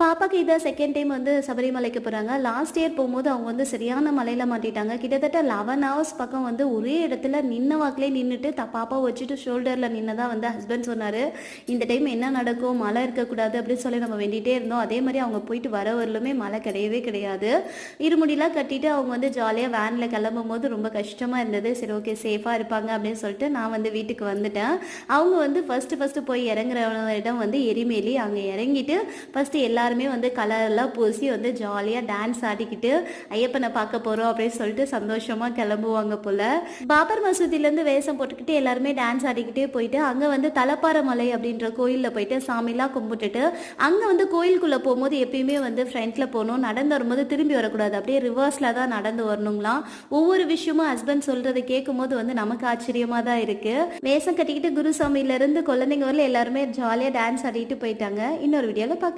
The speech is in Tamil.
பாப்பாக்கு இதான் செகண்ட் டைம் வந்து சபரிமலைக்கு போகிறாங்க. லாஸ்ட் இயர் போகும்போது அவங்க வந்து சரியான மலையில் மாட்டிட்டாங்க. கிட்டத்தட்ட 11 ஹவர்ஸ் பக்கம் வந்து ஒரே இடத்துல நின்ன வாக்கிலே நின்றுட்டு பாப்பாவை வச்சுட்டு ஷோல்டரில் நின்னதா வந்து ஹஸ்பண்ட் சொன்னார். இந்த டைம் என்ன நடக்கும், மழை இருக்கக்கூடாது அப்படின்னு சொல்லி நம்ம வேண்டிகிட்டே இருந்தோம். அதே மாதிரி அவங்க போயிட்டு வர வரலுமே மழை கிடையவே கிடையாது. இருமுடிலாம் கட்டிட்டு அவங்க வந்து ஜாலியாக வேனில் கிளம்பும் போது ரொம்ப கஷ்டமாக இருந்தது. சரி, ஓகே, சேஃபாக இருப்பாங்க அப்படின்னு சொல்லிட்டு நான் வந்து வீட்டுக்கு வந்துட்டேன். அவங்க வந்து ஃபஸ்ட்டு போய் இறங்குற இடம் வந்து எரிமேலி. அங்கே இறங்கிட்டு ஃபஸ்ட்டு எல்லாருமே வந்து கலர்லாம் பூசி வந்து ஜாலியாக டான்ஸ் ஆடிக்கிட்டு ஐயப்பனை பார்க்க போகிறோம் அப்படின்னு சொல்லிட்டு சந்தோஷமாக கிளம்புவாங்க போல். பாபர் மசூதியிலேருந்து வேஷம் போட்டுக்கிட்டு எல்லாருமே டான்ஸ் ஆடிக்கிட்டே போயிட்டு அங்கே வந்து தலப்பாறை மலை அப்படின்ற கோயிலில் போயிட்டு சாமிலாம் கும்பிட்டுட்டு அங்கே வந்து கோயிலுக்குள்ளே போகும்போது எப்பயுமே வந்து ஃப்ரண்ட்டில் போகணும், நடந்து வரும்போது திரும்பி வரக்கூடாது, அப்படியே ரிவர்ஸில் தான் நடந்து வரணுங்களாம். ஒவ்வொரு விஷயமும் ஹஸ்பண்ட் சொல்கிறத கேட்கும் போது வந்து நமக்கு ஆச்சரியமாக தான் இருக்குது. வேஷம் கட்டிக்கிட்டு குருசாமியிலேருந்து குழந்தைங்க வரல எல்லாருமே ஜாலியாக டான்ஸ் ஆடிட்டு போயிட்டாங்க. இன்னொரு வீடியோவில் பார்க்கலாம்.